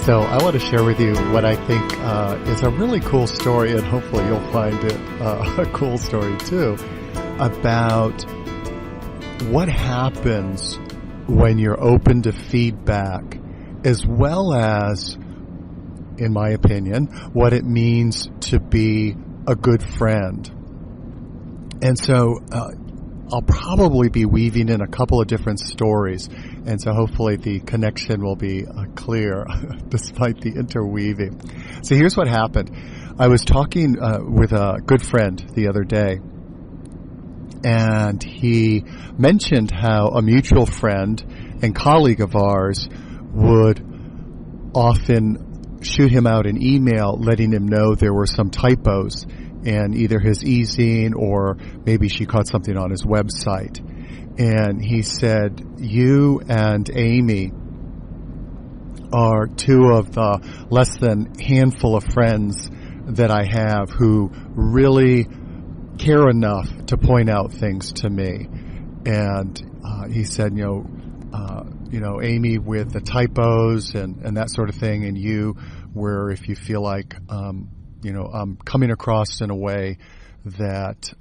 So I want to share with you what I think is a really cool story, and hopefully you'll find it a cool story too, about what happens when you're open to feedback, as well as, in my opinion, what it means to be a good friend. And so I'll probably be weaving in a couple of different stories, and so hopefully the connection will be clear despite the interweaving. So here's what happened. I was talking with a good friend the other day, and he mentioned how a mutual friend and colleague of ours would often shoot him out an email letting him know there were some typos in either his e-zine or maybe she caught something on his website. And he said, you and Amy are two of the less than handful of friends that I have who really care enough to point out things to me. And he said, Amy with the typos and that sort of thing, and you where if you feel like I'm coming across in a way that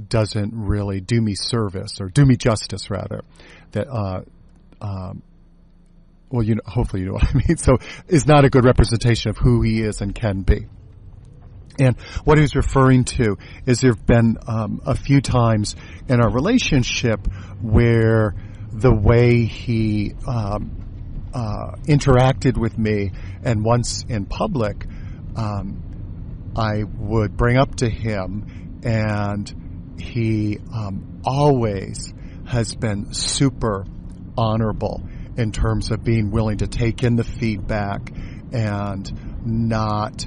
doesn't really do me service, or do me justice rather, that hopefully you know what I mean. So is not a good representation of who he is and can be. And what he was referring to is there have been a few times in our relationship where the way he interacted with me, and once in public, I would bring up to him, and he always has been super honorable in terms of being willing to take in the feedback and not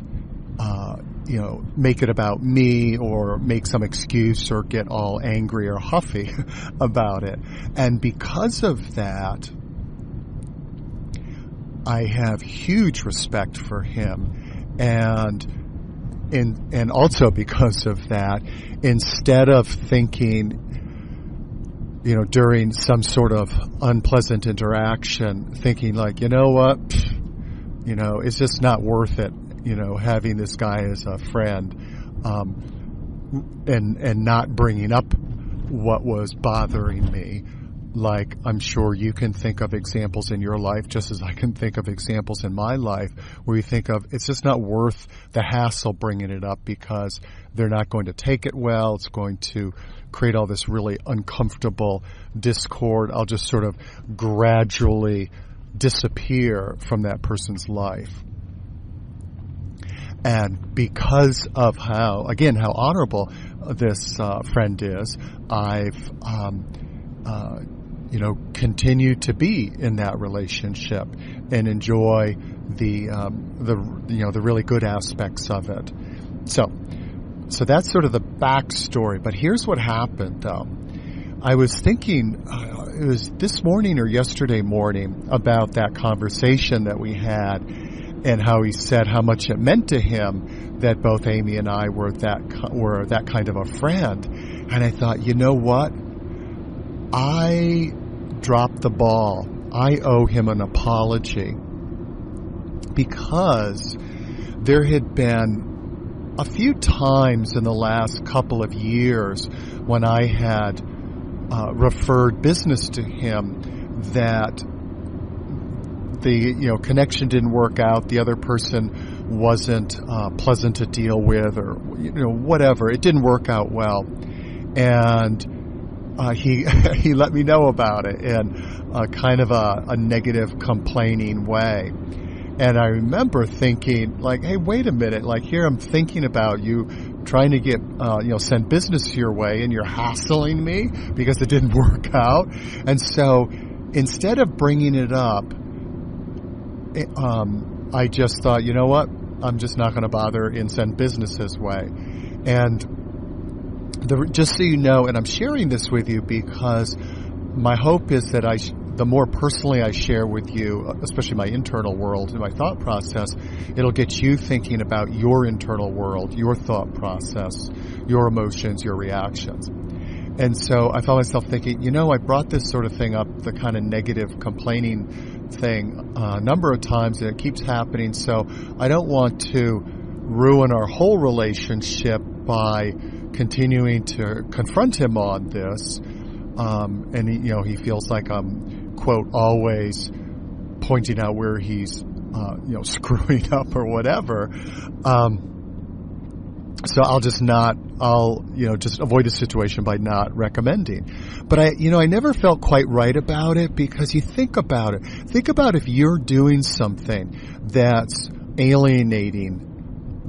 make it about me or make some excuse or get all angry or huffy about it. And because of that, I have huge respect for him. And also because of that, instead of thinking, during some sort of unpleasant interaction, thinking like, you know what, it's just not worth it, having this guy as a friend, and not bringing up what was bothering me. Like, I'm sure you can think of examples in your life, just as I can think of examples in my life, where you think of, it's just not worth the hassle bringing it up because they're not going to take it well. It's going to create all this really uncomfortable discord. I'll just sort of gradually disappear from that person's life. And because of how honorable this friend is, I've continue to be in that relationship and enjoy the really good aspects of it. So that's sort of the backstory. But here's what happened, though. I was thinking, it was this morning or yesterday morning, about that conversation that we had, and how he said how much it meant to him that both Amy and I were that kind of a friend. And I thought, you know what? I dropped the ball. I owe him an apology, because there had been a few times in the last couple of years when I had referred business to him that the connection didn't work out, the other person wasn't pleasant to deal with, or whatever, it didn't work out well, and he let me know about it in kind of a negative, complaining way. And I remember thinking, like, hey, wait a minute, like, here I'm thinking about you trying to get send business your way, and you're hassling me because it didn't work out. And so instead of bringing it up, I just thought, you know what, I'm just not going to bother and send business his way. And just so you know, and I'm sharing this with you because my hope is that the more personally I share with you, especially my internal world and my thought process, it'll get you thinking about your internal world, your thought process, your emotions, your reactions. And so I found myself thinking, I brought this sort of thing up, the kind of negative complaining thing a number of times, and it keeps happening. So I don't want to ruin our whole relationship by continuing to confront him on this. And he feels like I'm, quote, always pointing out where he's, screwing up or whatever. So I'll just avoid the situation by not recommending. But I never felt quite right about it, because you think about it. Think about if you're doing something that's alienating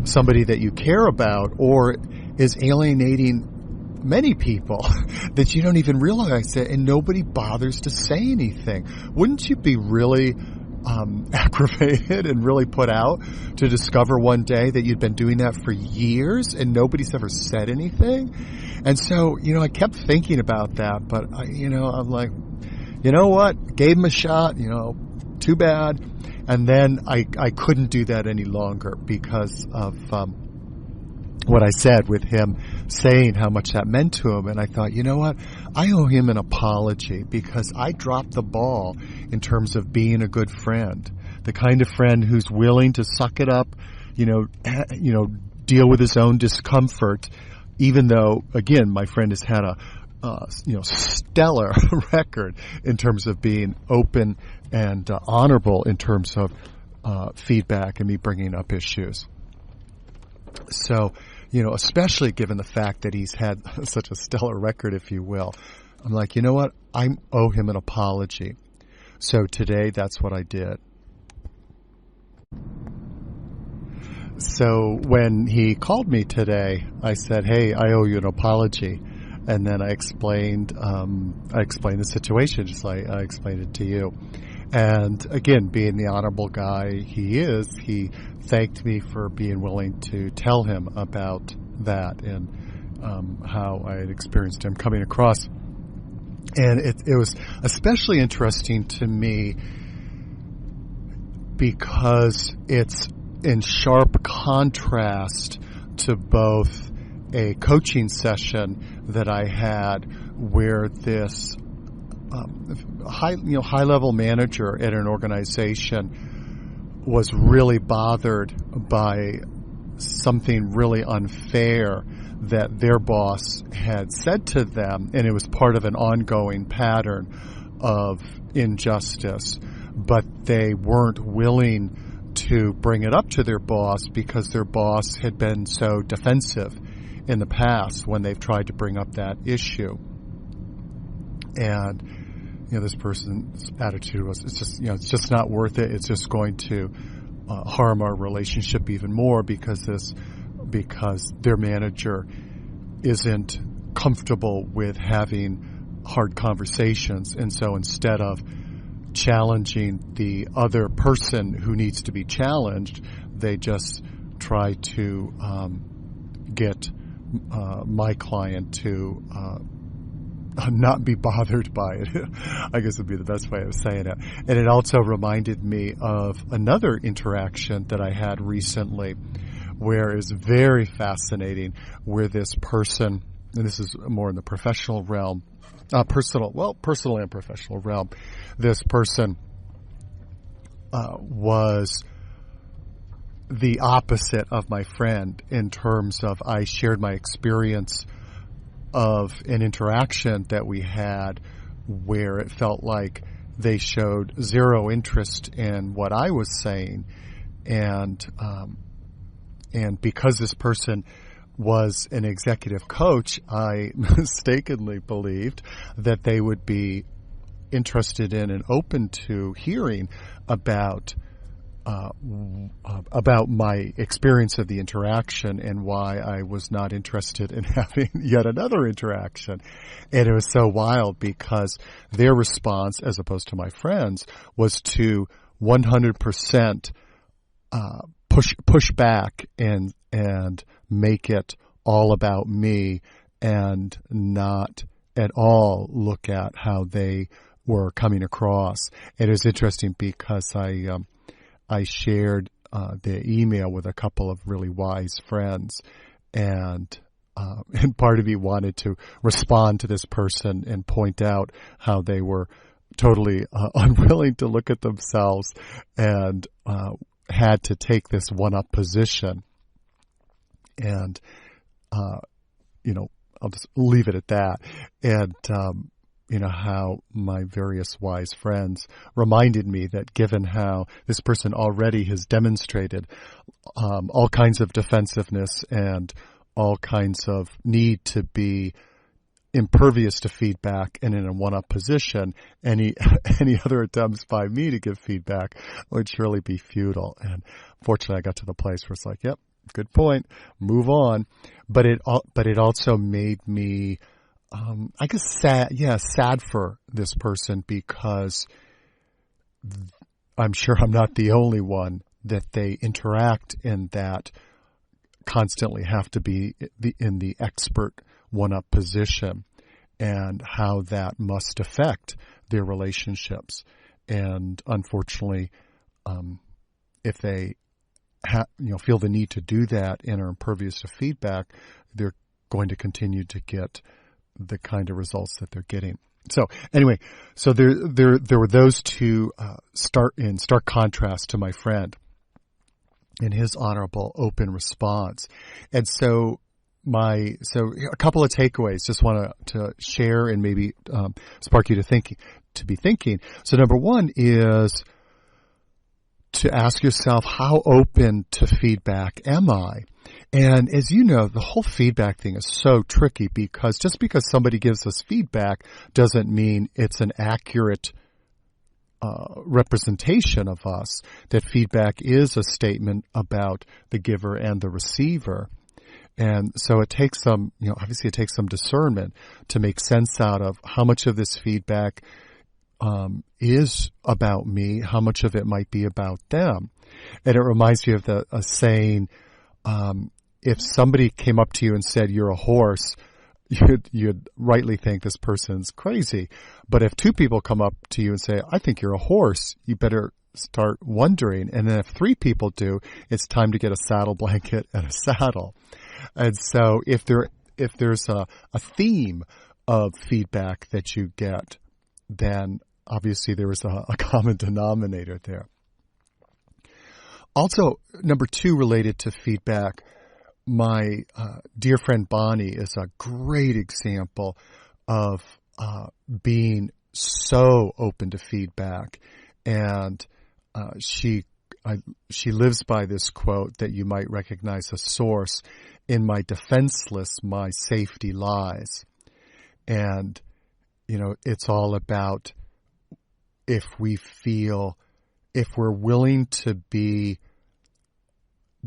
somebody that you care about, or is alienating many people that you don't even realize it, and nobody bothers to say anything. Wouldn't you be really aggravated and really put out to discover one day that you'd been doing that for years and nobody's ever said anything? And so, I kept thinking about that, but I'm like, you know what? Gave him a shot, too bad. And then I couldn't do that any longer because of what I said, with him saying how much that meant to him. And I thought, you know what? I owe him an apology, because I dropped the ball in terms of being a good friend, the kind of friend who's willing to suck it up, deal with his own discomfort, even though, again, my friend has had a stellar record in terms of being open and honorable in terms of feedback and me bringing up issues. So, especially given the fact that he's had such a stellar record, if you will, I'm like, you know what? I owe him an apology. So today, that's what I did. So when he called me today, I said, hey, I owe you an apology. And then I explained the situation, just like I explained it to you. And again, being the honorable guy he is, he thanked me for being willing to tell him about that and how I had experienced him coming across. And it was especially interesting to me because it's in sharp contrast to both a coaching session that I had where this high level manager at an organization was really bothered by something really unfair that their boss had said to them, and it was part of an ongoing pattern of injustice, but they weren't willing to bring it up to their boss because their boss had been so defensive in the past when they've tried to bring up that issue. And this person's attitude was, it's just not worth it. It's just going to harm our relationship even more because their manager isn't comfortable with having hard conversations. And so instead of challenging the other person who needs to be challenged, they just try to get my client to not be bothered by it, I guess would be the best way of saying it. And it also reminded me of another interaction that I had recently where it's very fascinating, where this person, and this is more in the professional realm, personal and professional realm, this person was the opposite of my friend in terms of I shared my experience of an interaction that we had where it felt like they showed zero interest in what I was saying, and because this person was an executive coach, I mistakenly believed that they would be interested in and open to hearing about my experience of the interaction and why I was not interested in having yet another interaction. And it was so wild because their response, as opposed to my friends, was to 100% push back and make it all about me and not at all look at how they were coming across. And it was interesting because I shared the email with a couple of really wise friends, and part of me wanted to respond to this person and point out how they were totally unwilling to look at themselves and had to take this one-up position. And, I'll just leave it at that. And, how my various wise friends reminded me that given how this person already has demonstrated all kinds of defensiveness and all kinds of need to be impervious to feedback and in a one-up position, any other attempts by me to give feedback would surely be futile. And fortunately, I got to the place where it's like, yep, good point, move on. But it also made me, I guess, sad for this person, because I'm sure I'm not the only one that they interact in that constantly have to be in the expert one-up position, and how that must affect their relationships. And unfortunately, if they feel the need to do that and are impervious to feedback, they're going to continue to get the kind of results that they're getting. So anyway, so there were those two in stark contrast to my friend and his honorable, open response. And so a couple of takeaways just want to share and maybe spark you to be thinking. So number one is to ask yourself, how open to feedback am I? And as you know, the whole feedback thing is so tricky, because just because somebody gives us feedback doesn't mean it's an accurate representation of us. That feedback is a statement about the giver and the receiver. And so it takes obviously it takes some discernment to make sense out of how much of this feedback is about me, how much of it might be about them. And it reminds me of a saying, if somebody came up to you and said, you're a horse, you'd rightly think this person's crazy. But if two people come up to you and say, I think you're a horse, you better start wondering. And then if three people do, it's time to get a saddle blanket and a saddle. And so if there's a theme of feedback that you get, then obviously there is a common denominator there. Also, number two, related to feedback, my dear friend Bonnie is a great example of being so open to feedback. And she lives by this quote that you might recognize the source: "In my defenseless, my safety lies." And, it's all about if we're willing to be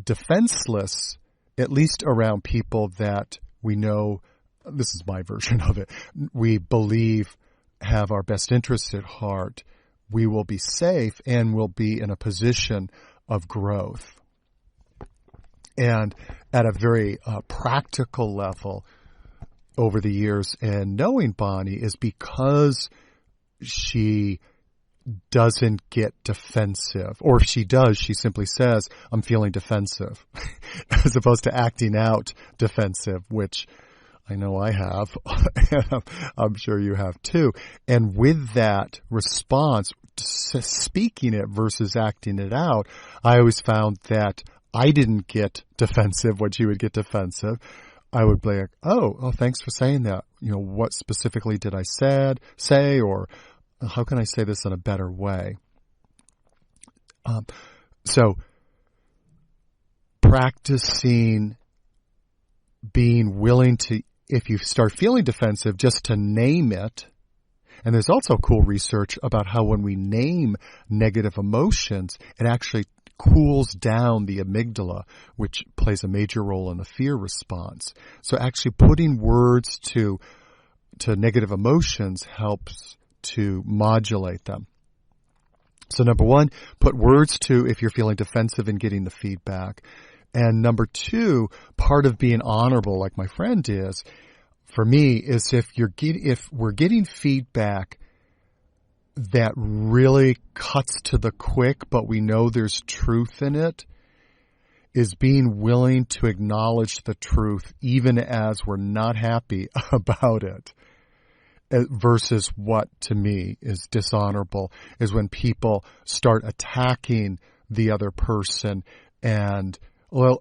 defenseless, at least around people that we know, this is my version of it, we believe have our best interests at heart, we will be safe and will be in a position of growth. And at a very practical level over the years, and knowing Bonnie, is because she doesn't get defensive. Or if she does, she simply says, I'm feeling defensive, as opposed to acting out defensive, which I know I have, and I'm sure you have too. And with that response, speaking it versus acting it out, I always found that I didn't get defensive when she would get defensive. I would be like, oh, thanks for saying that. What specifically did I say, or how can I say this in a better way? So practicing being willing to, if you start feeling defensive, just to name it. And there's also cool research about how when we name negative emotions, it actually cools down the amygdala, which plays a major role in the fear response. So actually putting words to negative emotions helps to modulate them. So number one, put words to if you're feeling defensive and getting the feedback. And number two, part of being honorable, like my friend is, for me, is if we're getting feedback that really cuts to the quick, but we know there's truth in it, is being willing to acknowledge the truth even as we're not happy about it. versus what to me is dishonorable is when people start attacking the other person and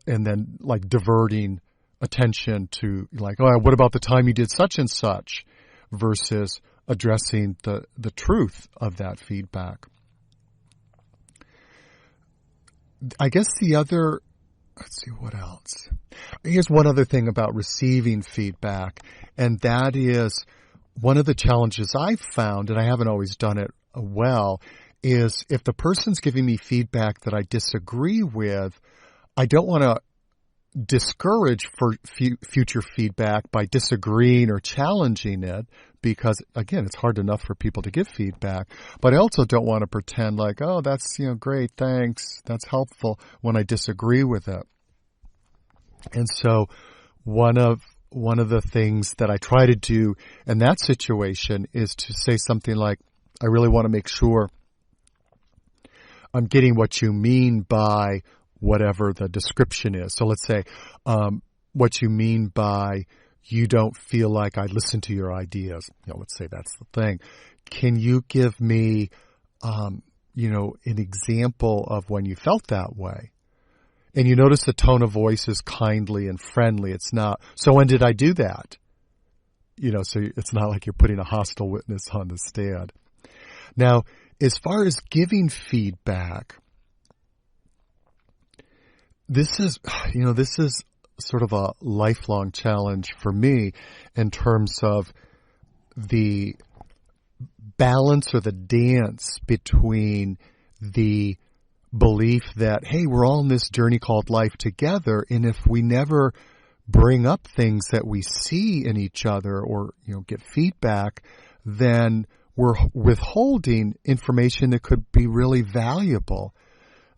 then like diverting attention to like, oh, what about the time you did such and such, versus addressing the truth of that feedback. I guess let's see, what else? Here's one other thing about receiving feedback, and that is one of the challenges I've found, and I haven't always done it well, is if the person's giving me feedback that I disagree with, I don't want to discourage for future feedback by disagreeing or challenging it, because again, it's hard enough for people to give feedback. But I also don't want to pretend like, oh, that's, great, thanks, that's helpful, when I disagree with it. And so one of the things that I try to do in that situation is to say something like, I really want to make sure I'm getting what you mean by whatever the description is. So let's say what you mean by you don't feel like I listen to your ideas. Let's say that's the thing. Can you give me, an example of when you felt that way? And you notice the tone of voice is kindly and friendly. It's not, so when did I do that? So it's not like you're putting a hostile witness on the stand. Now, as far as giving feedback, this is sort of a lifelong challenge for me in terms of the balance or the dance between the belief that, hey, we're all in this journey called life together, and if we never bring up things that we see in each other or, get feedback, then we're withholding information that could be really valuable.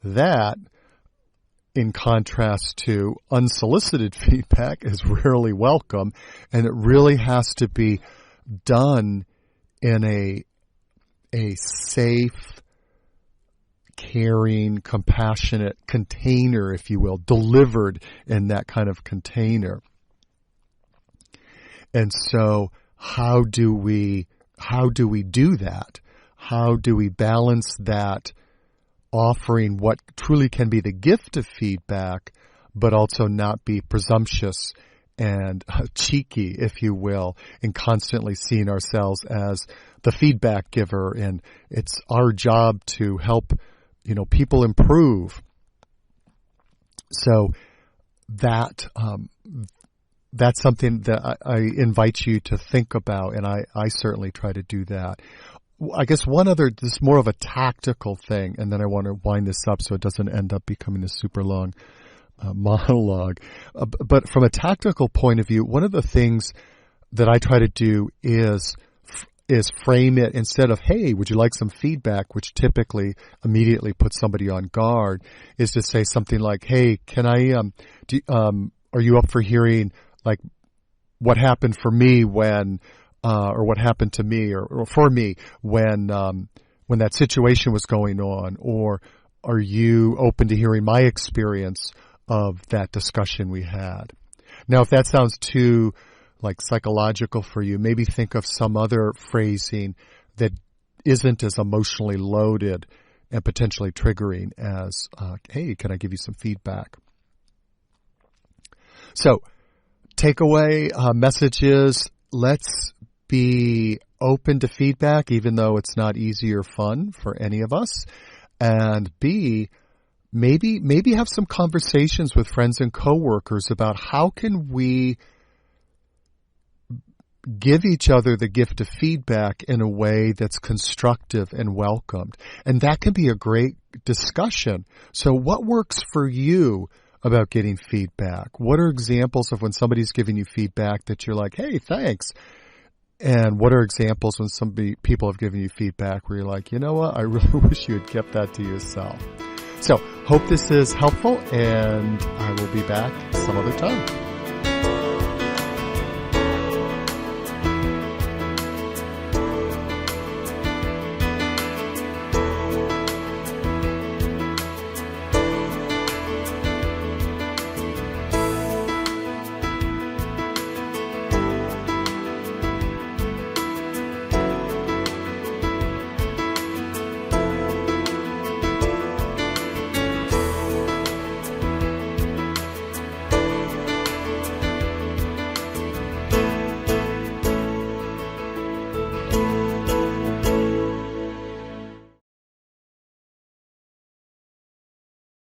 That, in contrast to unsolicited feedback, is rarely welcome, and it really has to be done in a safe, caring, compassionate container, if you will, delivered in that kind of container. And so how do we do that? How do we balance that, offering what truly can be the gift of feedback, but also not be presumptuous and cheeky, if you will, and constantly seeing ourselves as the feedback giver, and it's our job to help people improve. So that's something that I invite you to think about, and I certainly try to do that. I guess this is more of a tactical thing, and then I want to wind this up so it doesn't end up becoming a super long monologue. But from a tactical point of view, one of the things that I try to do is frame it, instead of, hey, would you like some feedback, which typically immediately puts somebody on guard, is to say something like, hey, can I, are you up for hearing like what happened for me when, or what happened to me or for me when that situation was going on? Or are you open to hearing my experience of that discussion we had? Now, if that sounds too like psychological for you, maybe think of some other phrasing that isn't as emotionally loaded and potentially triggering as, hey, can I give you some feedback? So, takeaway messages, let's be open to feedback, even though it's not easy or fun for any of us. And B, maybe have some conversations with friends and coworkers about how can we give each other the gift of feedback in a way that's constructive and welcomed. And that can be a great discussion. So what works for you about getting feedback? What are examples of when somebody's giving you feedback that you're like, hey, thanks? And what are examples when people have given you feedback where you're like, you know what, I really wish you had kept that to yourself? So hope this is helpful, and I will be back some other time.